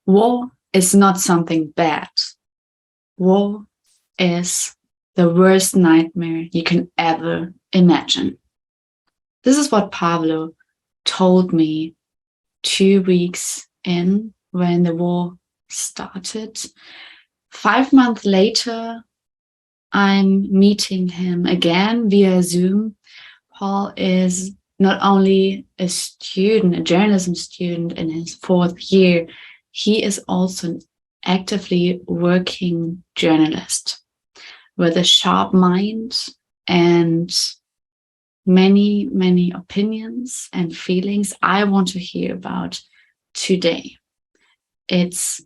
War is not something bad. War is the worst nightmare you can ever imagine. This is what Pavlo told me 2 weeks in when the war started. 5 months later, I'm meeting him again via Zoom. Paul is not only a student, a journalism student in his 4th year, he is also an actively working journalist with a sharp mind and many, many opinions and feelings I want to hear about today. It's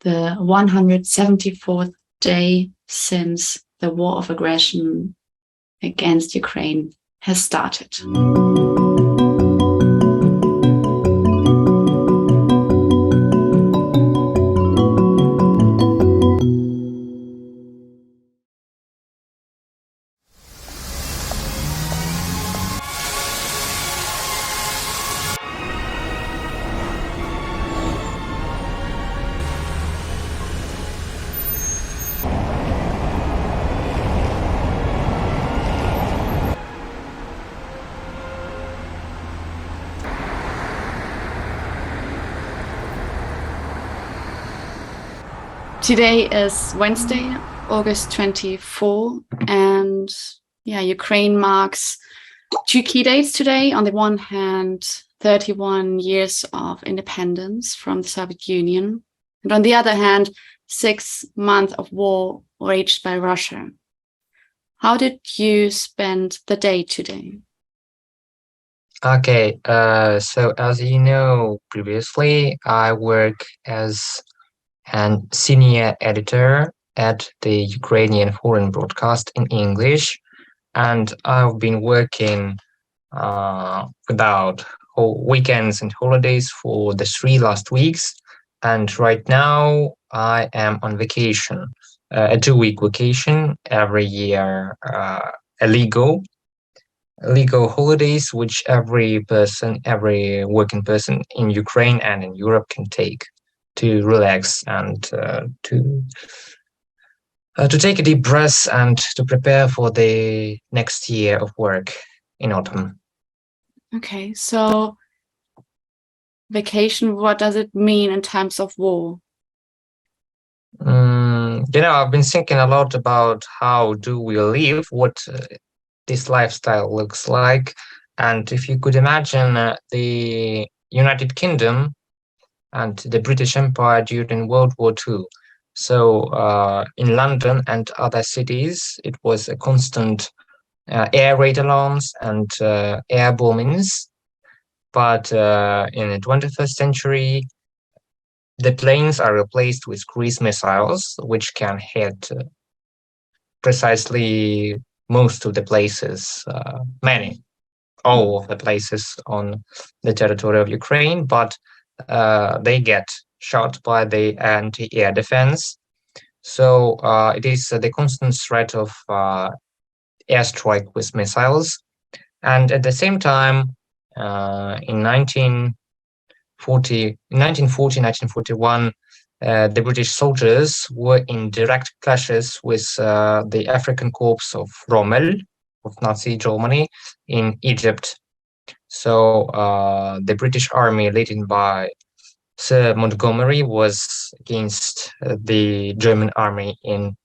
the 174th day since the war of aggression against Ukraine has started. Today is Wednesday, August 24, and Ukraine marks 2 key dates today. On the one hand, 31 years of independence from the Soviet Union, and on the other hand, 6 months of war waged by Russia. How did you spend the day today? Okay, so as you know, previously I work as an senior editor at the Ukrainian foreign broadcast in English, and I've been working without weekends and holidays for the 3 last weeks, and right now I am on vacation, a 2-week vacation every year, a legal holidays which every working person in Ukraine and in Europe can take to relax and to take a deep breath and to prepare for the next year of work in autumn. Okay, so vacation, what does it mean in times of war? I've been thinking a lot about how do we live, what this lifestyle looks like, and if you could imagine the United Kingdom and the British Empire during World War II. So in London and other cities, it was a constant air raid alarms and air bombings. But in the 21st century, the planes are replaced with cruise missiles, which can hit precisely most of the places, all of the places on the territory of Ukraine, but they get shot by the anti-air defense. So it is the constant threat of airstrike with missiles. And at the same time, in 1941, the British soldiers were in direct clashes with the African Corps of Rommel of Nazi Germany in Egypt. So the British army, led by Sir Montgomery, was against the German army in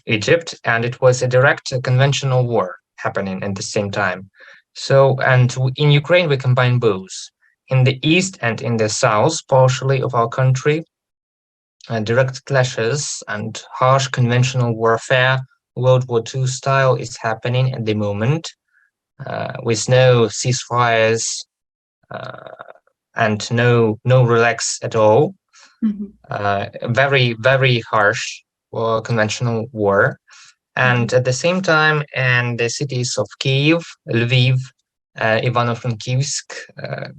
Egypt, and it was a direct conventional war happening at the same time. So, and in Ukraine, we combine both. In the east and in the south, partially of our country, direct clashes and harsh conventional warfare, World War II style, is happening at the moment, with no ceasefires and no relax at all. Very, very harsh conventional war. And at the same time, in the cities of Kyiv, Lviv, Ivano-Frankivsk,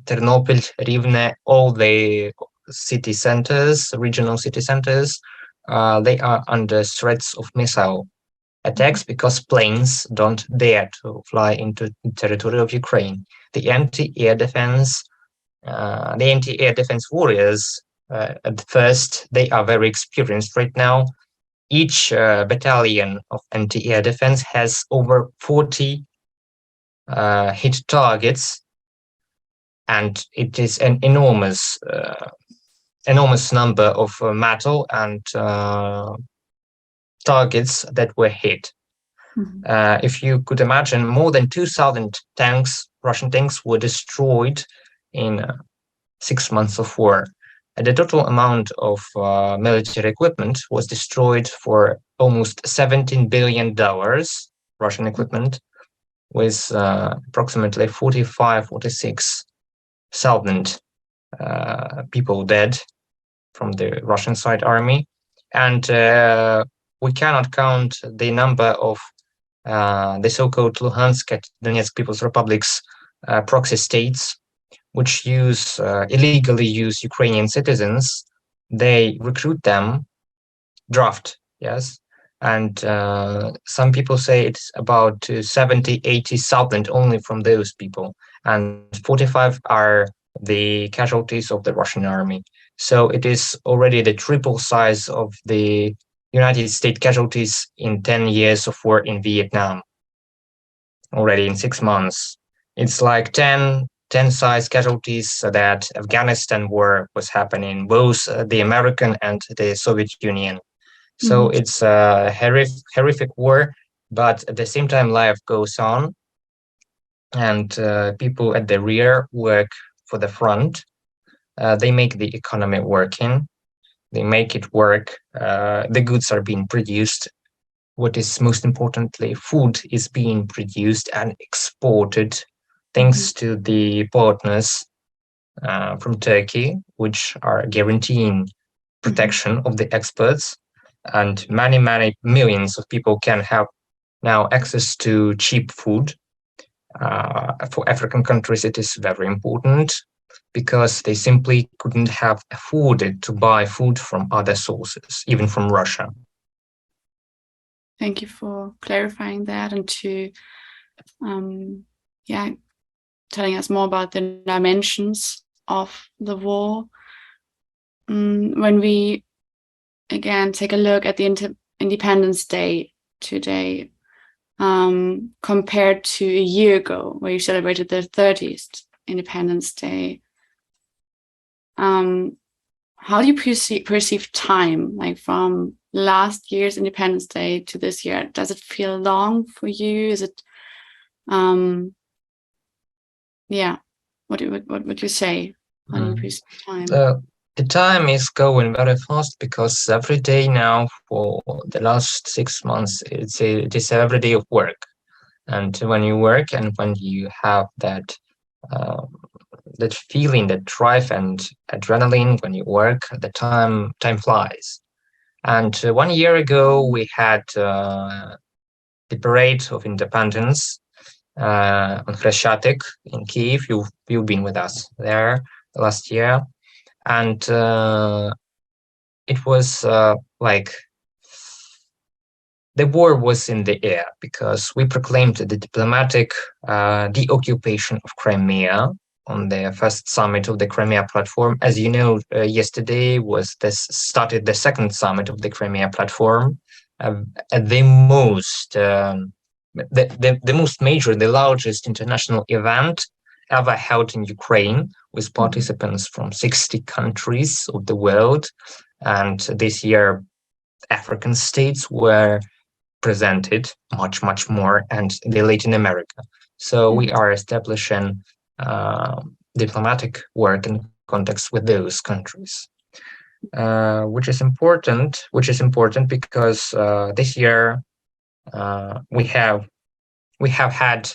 Ternopil, Rivne, all the city centers, regional city centers, they are under threats of missile attacks because planes don't dare to fly into the territory of Ukraine. The anti-air defense the anti-air defense warriors, at first, they are very experienced right now. Each battalion of anti-air defense has over 40 hit targets, and it is an enormous number of metal and targets that were hit. If you could imagine, more than 2,000 tanks, Russian tanks, were destroyed in 6 months of war. And the total amount of military equipment was destroyed for almost $17 billion, Russian equipment, with approximately 46,000 people dead from the Russian side army. And we cannot count the number of the so-called Luhansk and Donetsk People's Republics proxy states, which illegally use Ukrainian citizens. They recruit them, draft, yes. And some people say it's about 70, 80,000 only from those people. And 45 are the casualties of the Russian army. So it is already the triple size of the United States casualties in 10 years of war in Vietnam, already in 6 months. It's like 10 size casualties that Afghanistan war was happening, both the American and the Soviet Union. So it's a horrific war, but at the same time, life goes on, and people at the rear work for the front. They make the economy working. They make it work. The goods are being produced. What is most importantly, food is being produced and exported thanks to the partners from Turkey, which are guaranteeing protection of the exports. And many, many millions of people can have now access to cheap food. For African countries, it is very important because they simply couldn't have afforded to buy food from other sources, even from Russia. Thank you for clarifying that and to telling us more about the dimensions of the war. When we again take a look at the Independence Day today, compared to a year ago where you celebrated the 30th Independence Day, how do you perceive time, like from last year's Independence Day to this year? Does it feel long for you? Is it what would you say? How do you perceive time? The time is going very fast because every day now for the last 6 months, it is every day of work. And when you work and when you have that feeling, that drive and adrenaline when you work, the time flies. And 1 year ago, we had the Parade of Independence on Khreshchatyk in Kyiv. You've been with us there last year. And it was like the war was in the air because we proclaimed the diplomatic deoccupation of Crimea on the first summit of the Crimea platform. As you know, yesterday started the second summit of the Crimea platform, the most major, the largest international event ever held in Ukraine, with participants from 60 countries of the world. And this year, African states were presented much more, and the Latin America. So we are establishing diplomatic work in context with those countries, which is important because this year we have had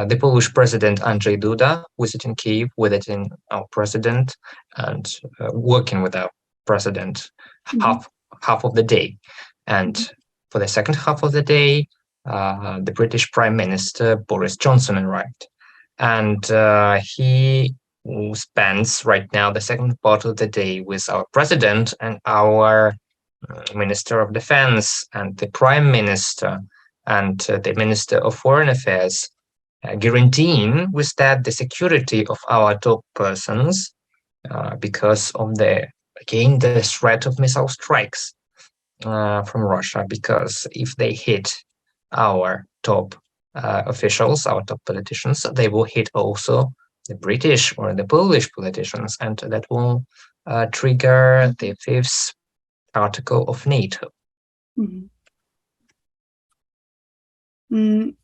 the Polish president Andrzej Duda visiting Kyiv, visiting our president, and working with our president half of the day. And for the second half of the day, the British Prime Minister Boris Johnson arrived. And he spends right now the second part of the day with our president and our Minister of Defense and the Prime Minister and the Minister of Foreign Affairs. guaranteeing with that the security of our top persons because of the threat of missile strikes from Russia. Because if they hit our top officials, our top politicians, they will hit also the British or the Polish politicians, and that will trigger the fifth article of NATO.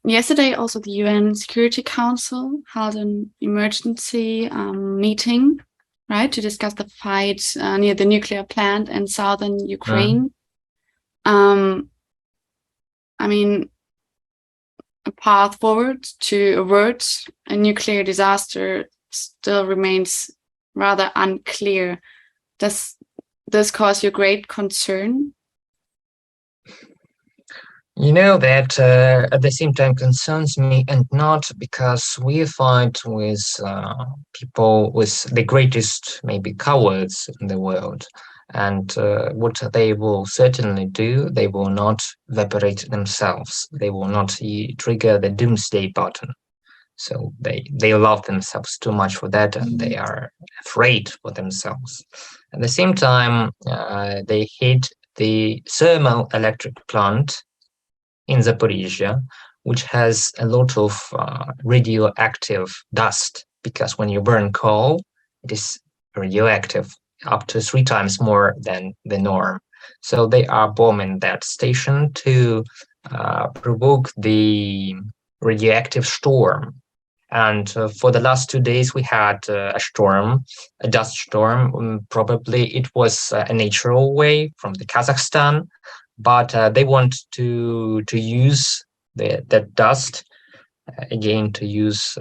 Yesterday, also the UN Security Council held an emergency meeting, right, to discuss the fight near the nuclear plant in southern Ukraine. I mean, a path forward to avert a nuclear disaster still remains rather unclear. Does this cause you great concern? You know, that at the same time concerns me, and not because we fight with people with the greatest maybe cowards in the world. And what they will certainly do, they will not evaporate themselves. They will not trigger the doomsday button. So they love themselves too much for that, and they are afraid for themselves. At the same time, they hit the thermal electric plant in Zaporizhia, which has a lot of radioactive dust, because when you burn coal, it is radioactive, up to 3 times more than the norm. So they are bombing that station to provoke the radioactive storm. And for the last 2 days, we had a storm, a dust storm. Probably it was a natural way from the Kazakhstan, but they want to use that dust again, to use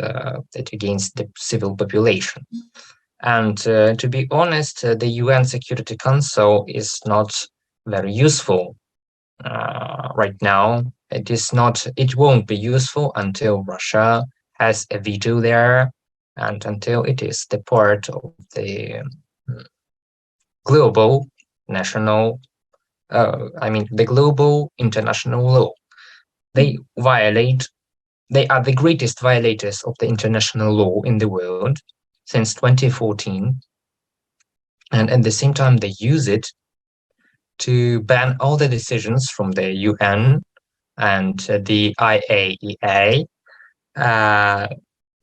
it against the civil population. And to be honest, the UN Security Council is not very useful right now. It won't be useful until Russia has a veto there, and until it is the part of the global national, the global international law. They are the greatest violators of the international law in the world since 2014. And at the same time, they use it to ban all the decisions from the UN and the IAEA.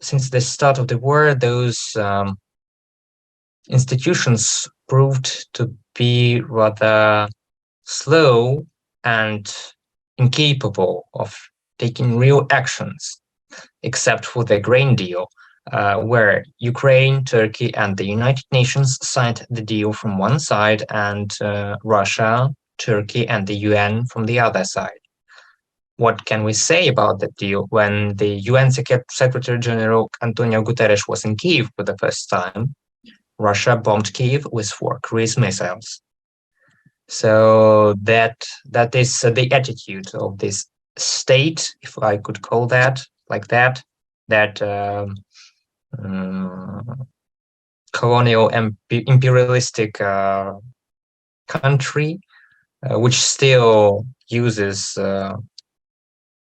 Since the start of the war, those institutions proved to be rather slow and incapable of taking real actions, except for the grain deal, where Ukraine, Turkey, and the United Nations signed the deal from one side, and Russia, Turkey, and the UN from the other side. What can we say about that deal? When the UN Secretary General Antonio Guterres was in Kyiv for the first time, Russia bombed Kyiv with 4 cruise missiles. So that is the attitude of this state, if I could call that like that colonial imperialistic country, which still uses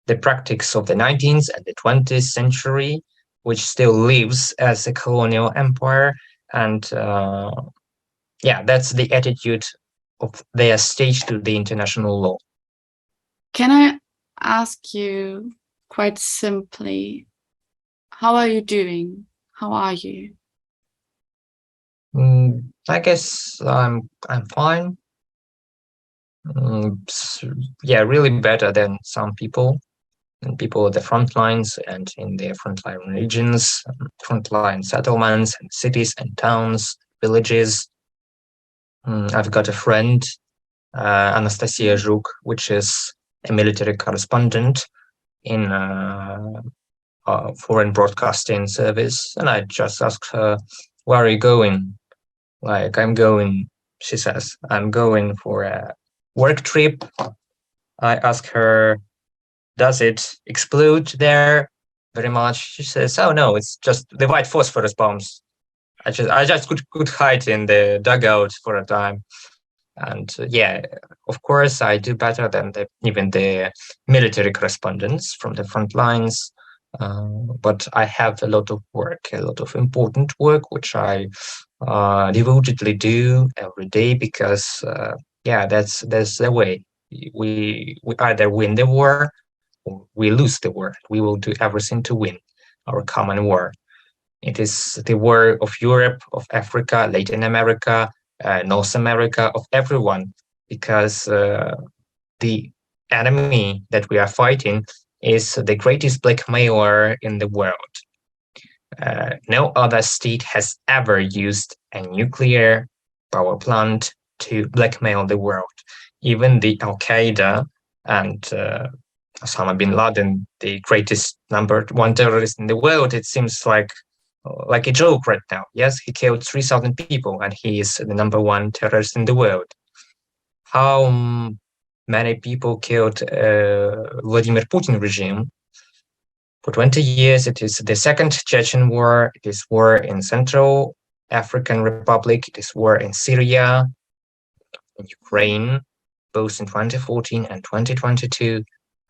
the practice of the 19th and the 20th century, which still lives as a colonial empire. And that's the attitude of their state to the international law. Can I ask you quite simply, how are you doing? How are you? I guess I'm fine. Really better than some people, and people at the front lines and in the frontline regions, frontline settlements and cities and towns, villages. I've got a friend, Anastasia Zhuk, which is a military correspondent in foreign broadcasting service, and I just asked her, "Where are you going?" Like, she says, "I'm going for a work trip." I ask her, "Does it explode there very much?" She says, "Oh no, it's just the white phosphorus bombs. I just could hide in the dugout for a time." And of course, I do better than even the military correspondents from the front lines. But I have a lot of work, a lot of important work, which I devotedly do every day because, that's the way. We either win the war or we lose the war. We will do everything to win our common war. It is the war of Europe, of Africa, Latin America, North America, of everyone, because the enemy that we are fighting is the greatest blackmailer in the world. No other state has ever used a nuclear power plant to blackmail the world. Even the Al-Qaeda and Osama bin Laden, the greatest number one terrorist in the world, it seems like a joke right now. Yes, he killed 3,000 people and he is the number one terrorist in the world. How many people killed Vladimir Putin regime? For 20 years, it is the second Chechen war, it is war in Central African Republic, it is war in Syria, in Ukraine, both in 2014 and 2022.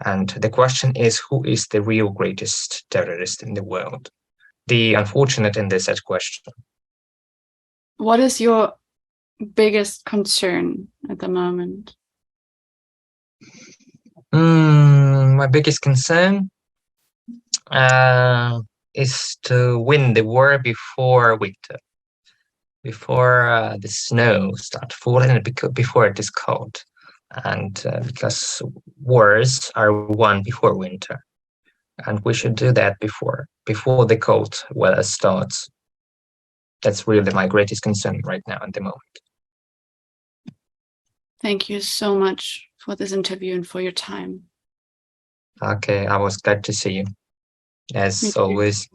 And the question is, who is the real greatest terrorist in the world? The unfortunate in this question. What is your biggest concern at the moment? My biggest concern is to win the war before winter, before the snow starts falling, and before it is cold, and because wars are won before winter, and we should do that before the cold weather starts. That's really my greatest concern right now at the moment. Thank you so much for this interview and for your time. Okay, I was glad to see you, as Me too. always.